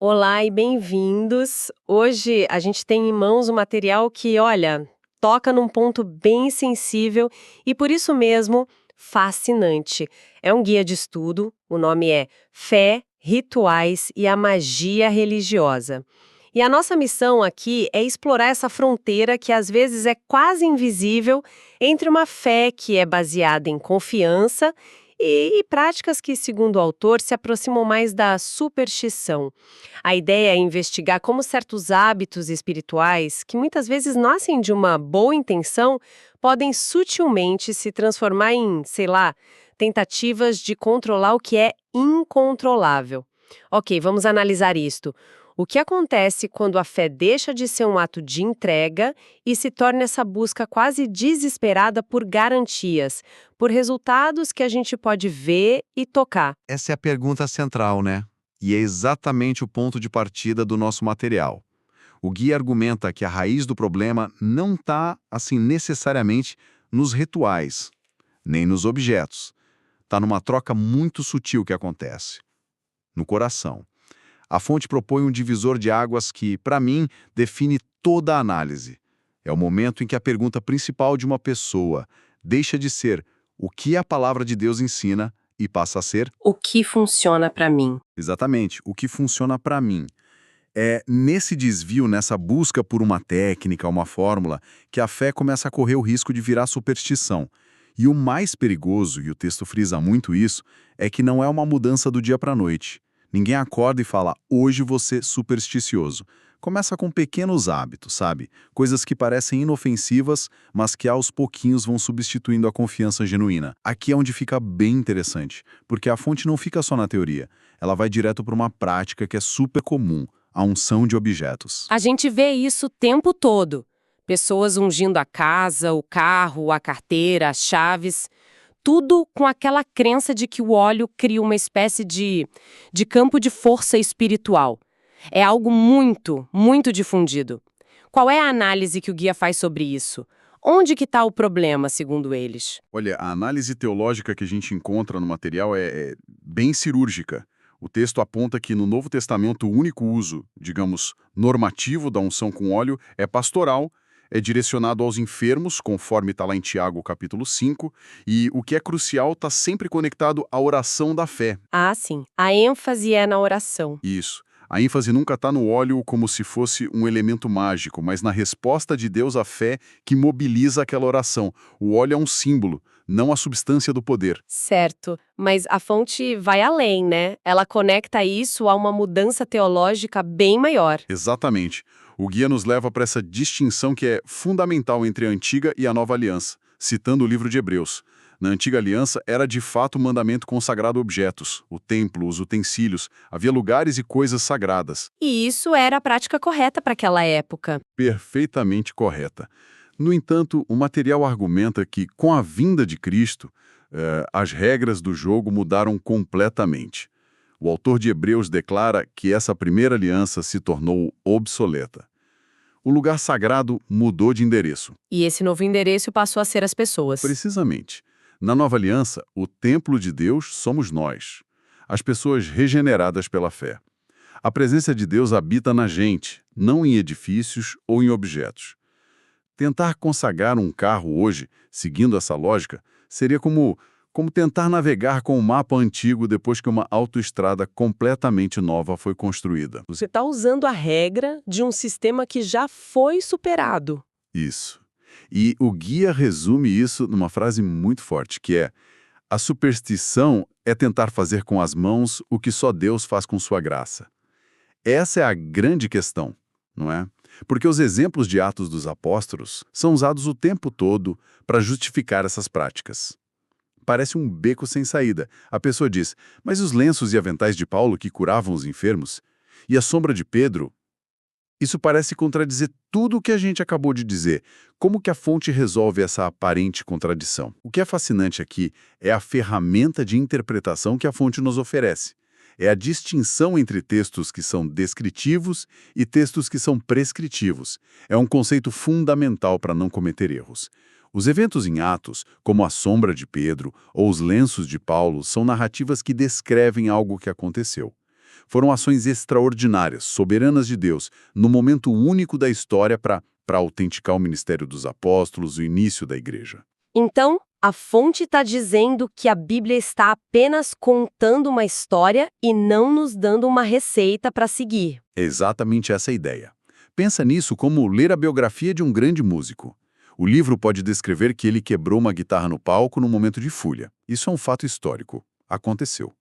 Olá e bem-vindos. Hoje a gente tem em mãos um material que, olha, toca num ponto bem sensível e por isso mesmo fascinante. É um guia de estudo, o nome é Fé, Rituais e a Magia Religiosa. E a nossa missão aqui é explorar essa fronteira que às vezes é quase invisível entre uma fé que é baseada em confiança e práticas que, segundo o autor, se aproximam mais da superstição. A ideia é investigar como certos hábitos espirituais, que muitas vezes nascem de uma boa intenção, podem sutilmente se transformar em, sei lá, tentativas de controlar o que é incontrolável. Ok, vamos analisar isto. O que acontece quando a fé deixa de ser um ato de entrega e se torna essa busca quase desesperada por garantias, por resultados que a gente pode ver e tocar? Essa é a pergunta central, né? E é exatamente o ponto de partida do nosso material. O guia argumenta que a raiz do problema não está, assim, necessariamente nos rituais, nem nos objetos. Está numa troca muito sutil que acontece, no coração. A fonte propõe um divisor de águas que, para mim, define toda a análise. É o momento em que a pergunta principal de uma pessoa deixa de ser o que a palavra de Deus ensina e passa a ser O que funciona para mim? exatamente o que funciona para mim. É nesse desvio, nessa busca por uma técnica, uma fórmula, que a fé começa a correr o risco de virar superstição. E o mais perigoso, e o texto frisa muito isso, é que não é uma mudança do dia para a noite. Ninguém acorda e fala, hoje vou ser supersticioso. Começa com pequenos hábitos, sabe? Coisas que parecem inofensivas, mas que aos pouquinhos vão substituindo a confiança genuína. Aqui é onde fica bem interessante, porque a fonte não fica só na teoria. Ela vai direto para uma prática que é super comum, a unção de objetos. A gente vê isso o tempo todo. Pessoas ungindo a casa, o carro, a carteira, as chaves. Tudo com aquela crença de que o óleo cria uma espécie de campo de força espiritual. É algo muito, muito difundido. Qual é a análise que o guia faz sobre isso? Onde que está o problema, segundo eles? Olha, a análise teológica que a gente encontra no material é bem cirúrgica. O texto aponta que no Novo Testamento o único uso, digamos, normativo da unção com óleo é pastoral, é direcionado aos enfermos, conforme está lá em Tiago capítulo 5, e o que é crucial está sempre conectado à oração da fé. Ah, sim. A ênfase é na oração. Isso. A ênfase nunca está no óleo como se fosse um elemento mágico, mas na resposta de Deus à fé que mobiliza aquela oração. O óleo é um símbolo, não a substância do poder. Certo, mas a fonte vai além, né? Ela conecta isso a uma mudança teológica bem maior. Exatamente. O guia nos leva para essa distinção que é fundamental entre a antiga e a nova aliança, citando o livro de Hebreus. Na antiga aliança, era de fato um mandamento consagrado a objetos, o templo, os utensílios, havia lugares e coisas sagradas. E isso era a prática correta para aquela época. Perfeitamente correta. No entanto, o material argumenta que, com a vinda de Cristo, as regras do jogo mudaram completamente. O autor de Hebreus declara que essa primeira aliança se tornou obsoleta. O lugar sagrado mudou de endereço. E esse novo endereço passou a ser as pessoas. Precisamente. Na nova aliança, o templo de Deus somos nós, as pessoas regeneradas pela fé. A presença de Deus habita na gente, não em edifícios ou em objetos. Tentar consagrar um carro hoje, seguindo essa lógica, seria como tentar navegar com um mapa antigo depois que uma autoestrada completamente nova foi construída. Você está usando a regra de um sistema que já foi superado. Isso. E o guia resume isso numa frase muito forte, que é: a superstição é tentar fazer com as mãos o que só Deus faz com sua graça. Essa é a grande questão, não é? Porque os exemplos de Atos dos Apóstolos são usados o tempo todo para justificar essas práticas. Parece um beco sem saída. A pessoa diz, mas os lenços e aventais de Paulo que curavam os enfermos? E a sombra de Pedro? Isso parece contradizer tudo o que a gente acabou de dizer. Como que a fonte resolve essa aparente contradição? O que é fascinante aqui é a ferramenta de interpretação que a fonte nos oferece. É a distinção entre textos que são descritivos e textos que são prescritivos. É um conceito fundamental para não cometer erros. Os eventos em Atos, como a sombra de Pedro ou os lenços de Paulo, são narrativas que descrevem algo que aconteceu. Foram ações extraordinárias, soberanas de Deus, no momento único da história para autenticar o ministério dos apóstolos, o início da igreja. Então, a fonte está dizendo que a Bíblia está apenas contando uma história e não nos dando uma receita para seguir. É exatamente essa a ideia. Pensa nisso como ler a biografia de um grande músico. O livro pode descrever que ele quebrou uma guitarra no palco num momento de fúria. Isso é um fato histórico. Aconteceu.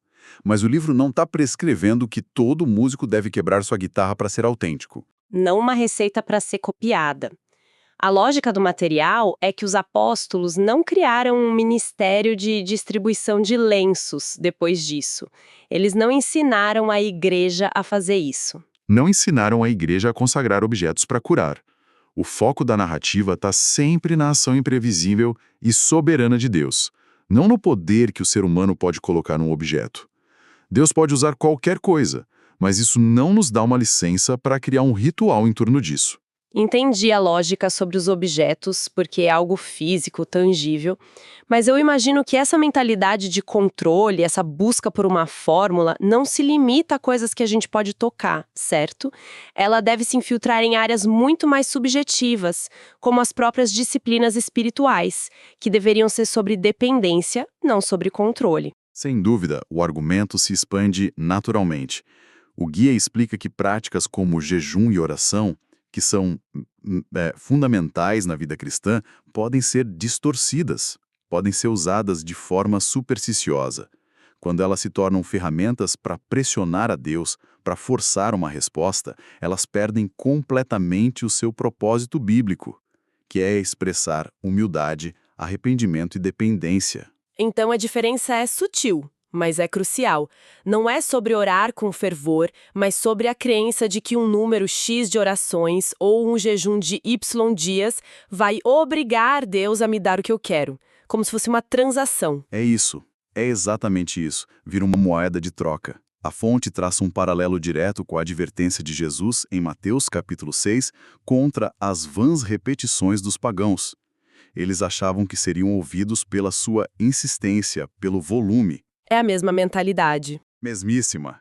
Mas o livro não está prescrevendo que todo músico deve quebrar sua guitarra para ser autêntico. Não uma receita para ser copiada. A lógica do material é que os apóstolos não criaram um ministério de distribuição de lenços depois disso. Eles não ensinaram a igreja a fazer isso. Não ensinaram a igreja a consagrar objetos para curar. O foco da narrativa está sempre na ação imprevisível e soberana de Deus, não no poder que o ser humano pode colocar num objeto. Deus pode usar qualquer coisa, mas isso não nos dá uma licença para criar um ritual em torno disso. Entendi a lógica sobre os objetos, porque é algo físico, tangível, mas eu imagino que essa mentalidade de controle, essa busca por uma fórmula, não se limita a coisas que a gente pode tocar, certo? Ela deve se infiltrar em áreas muito mais subjetivas, como as próprias disciplinas espirituais, que deveriam ser sobre dependência, não sobre controle. Sem dúvida, o argumento se expande naturalmente. O guia explica que práticas como jejum e oração, que são fundamentais na vida cristã, podem ser distorcidas, podem ser usadas de forma supersticiosa. Quando elas se tornam ferramentas para pressionar a Deus, para forçar uma resposta, elas perdem completamente o seu propósito bíblico, que é expressar humildade, arrependimento e dependência. Então a diferença é sutil, mas é crucial. Não é sobre orar com fervor, mas sobre a crença de que um número X de orações ou um jejum de Y dias vai obrigar Deus a me dar o que eu quero, como se fosse uma transação. É isso. É exatamente isso. Vira uma moeda de troca. A fonte traça um paralelo direto com a advertência de Jesus em Mateus capítulo 6 contra as vãs repetições dos pagãos. Eles achavam que seriam ouvidos pela sua insistência, pelo volume. É a mesma mentalidade. Mesmíssima.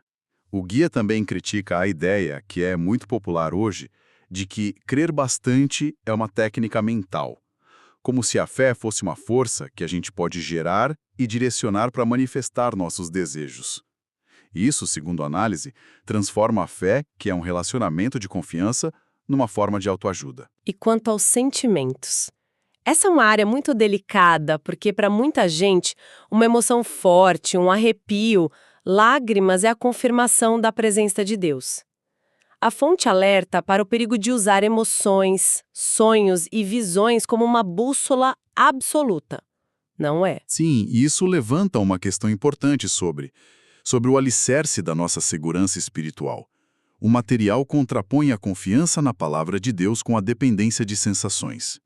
O guia também critica a ideia, que é muito popular hoje, de que crer bastante é uma técnica mental. Como se a fé fosse uma força que a gente pode gerar e direcionar para manifestar nossos desejos. Isso, segundo a análise, transforma a fé, que é um relacionamento de confiança, numa forma de autoajuda. E quanto aos sentimentos? Essa é uma área muito delicada, porque para muita gente, uma emoção forte, um arrepio, lágrimas é a confirmação da presença de Deus. A fonte alerta para o perigo de usar emoções, sonhos e visões como uma bússola absoluta. Não é? Sim, e isso levanta uma questão importante sobre o alicerce da nossa segurança espiritual. O material contrapõe a confiança na palavra de Deus com a dependência de sensações.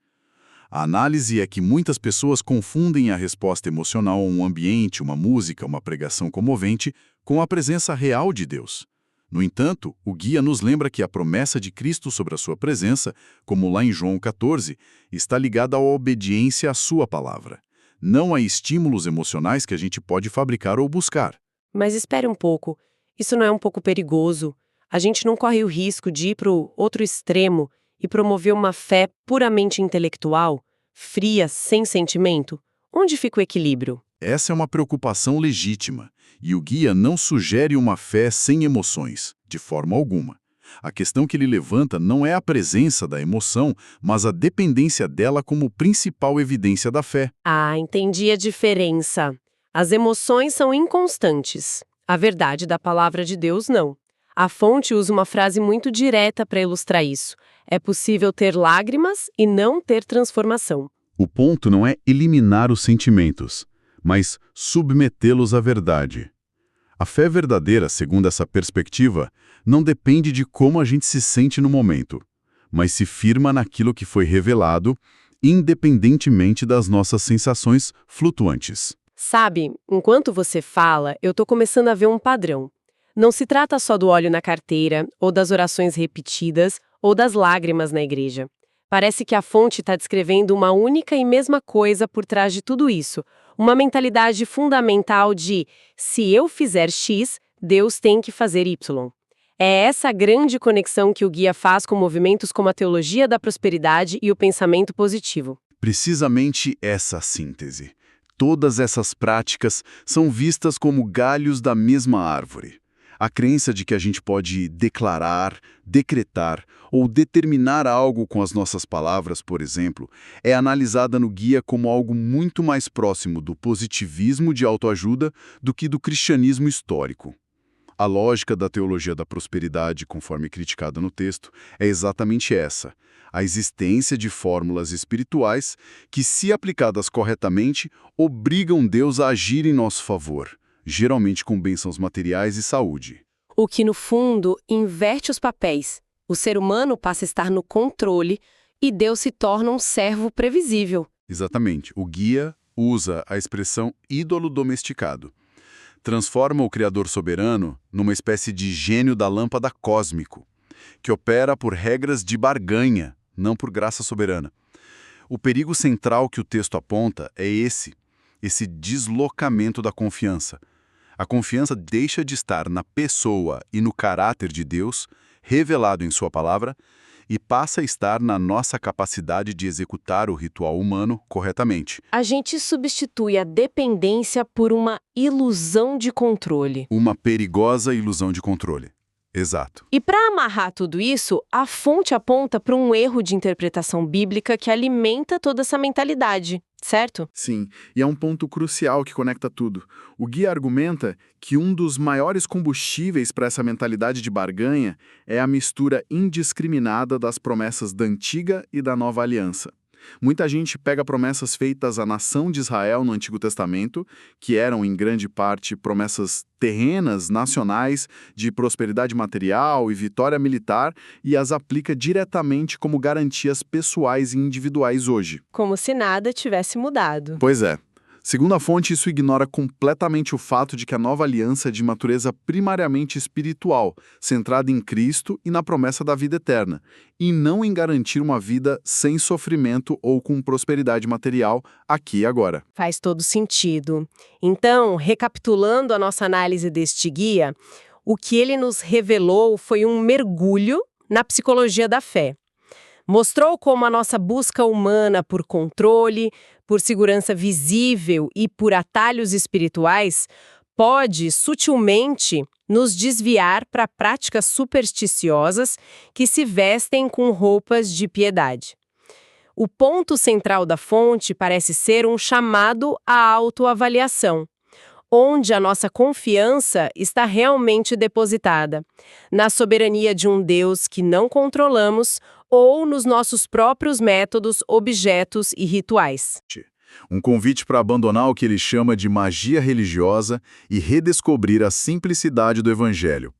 A análise é que muitas pessoas confundem a resposta emocional a um ambiente, uma música, uma pregação comovente, com a presença real de Deus. No entanto, o guia nos lembra que a promessa de Cristo sobre a sua presença, como lá em João 14, está ligada à obediência à sua palavra, não a estímulos emocionais que a gente pode fabricar ou buscar. Mas espere um pouco, isso não é um pouco perigoso? A gente não corre o risco de ir para o outro extremo e promover uma fé puramente intelectual, fria, sem sentimento? Onde fica o equilíbrio? Essa é uma preocupação legítima, e o guia não sugere uma fé sem emoções, de forma alguma. A questão que ele levanta não é a presença da emoção, mas a dependência dela como principal evidência da fé. Ah, entendi a diferença. As emoções são inconstantes. A verdade da palavra de Deus, não. A fonte usa uma frase muito direta para ilustrar isso. É possível ter lágrimas e não ter transformação. O ponto não é eliminar os sentimentos, mas submetê-los à verdade. A fé verdadeira, segundo essa perspectiva, não depende de como a gente se sente no momento, mas se firma naquilo que foi revelado, independentemente das nossas sensações flutuantes. Sabe, enquanto você fala, eu tô começando a ver um padrão. Não se trata só do óleo na carteira, ou das orações repetidas, ou das lágrimas na igreja. Parece que a fonte está descrevendo uma única e mesma coisa por trás de tudo isso. Uma mentalidade fundamental de, se eu fizer X, Deus tem que fazer Y. É essa grande conexão que o guia faz com movimentos como a teologia da prosperidade e o pensamento positivo. Precisamente essa síntese. Todas essas práticas são vistas como galhos da mesma árvore. A crença de que a gente pode declarar, decretar ou determinar algo com as nossas palavras, por exemplo, é analisada no guia como algo muito mais próximo do positivismo de autoajuda do que do cristianismo histórico. A lógica da teologia da prosperidade, conforme criticada no texto, é exatamente essa: a existência de fórmulas espirituais que, se aplicadas corretamente, obrigam Deus a agir em nosso favor, geralmente com bênçãos materiais e saúde. O que, no fundo, inverte os papéis. O ser humano passa a estar no controle e Deus se torna um servo previsível. Exatamente. O guia usa a expressão ídolo domesticado. Transforma o Criador soberano numa espécie de gênio da lâmpada cósmico, que opera por regras de barganha, não por graça soberana. O perigo central que o texto aponta é esse deslocamento da confiança. A confiança deixa de estar na pessoa e no caráter de Deus, revelado em sua palavra, e passa a estar na nossa capacidade de executar o ritual humano corretamente. A gente substitui a dependência por uma ilusão de controle. Uma perigosa ilusão de controle. Exato. E para amarrar tudo isso, a fonte aponta para um erro de interpretação bíblica que alimenta toda essa mentalidade, certo? Sim, e é um ponto crucial que conecta tudo. O guia argumenta que um dos maiores combustíveis para essa mentalidade de barganha é a mistura indiscriminada das promessas da antiga e da nova aliança. Muita gente pega promessas feitas à nação de Israel no Antigo Testamento, que eram, em grande parte, promessas terrenas, nacionais, de prosperidade material e vitória militar, e as aplica diretamente como garantias pessoais e individuais hoje. Como se nada tivesse mudado. Pois é. Segundo a fonte, isso ignora completamente o fato de que a nova aliança é de natureza primariamente espiritual, centrada em Cristo e na promessa da vida eterna, e não em garantir uma vida sem sofrimento ou com prosperidade material aqui e agora. Faz todo sentido. Então, recapitulando a nossa análise deste guia, o que ele nos revelou foi um mergulho na psicologia da fé. Mostrou como a nossa busca humana por controle, por segurança visível e por atalhos espirituais pode, sutilmente, nos desviar para práticas supersticiosas que se vestem com roupas de piedade. O ponto central da fonte parece ser um chamado à autoavaliação, onde a nossa confiança está realmente depositada, na soberania de um Deus que não controlamos ou nos nossos próprios métodos, objetos e rituais. Um convite para abandonar o que ele chama de magia religiosa e redescobrir a simplicidade do Evangelho.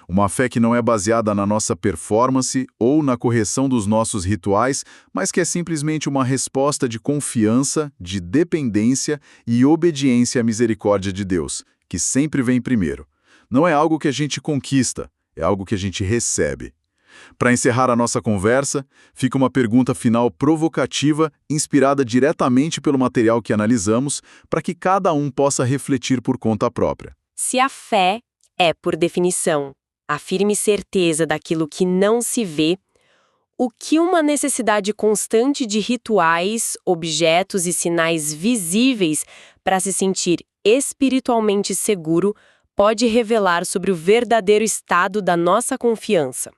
Uma fé que não é baseada na nossa performance ou na correção dos nossos rituais, mas que é simplesmente uma resposta de confiança, de dependência e obediência à misericórdia de Deus, que sempre vem primeiro. Não é algo que a gente conquista, é algo que a gente recebe. Para encerrar a nossa conversa, fica uma pergunta final provocativa, inspirada diretamente pelo material que analisamos, para que cada um possa refletir por conta própria. Se a fé é, por definição, a firme certeza daquilo que não se vê, o que uma necessidade constante de rituais, objetos e sinais visíveis para se sentir espiritualmente seguro pode revelar sobre o verdadeiro estado da nossa confiança?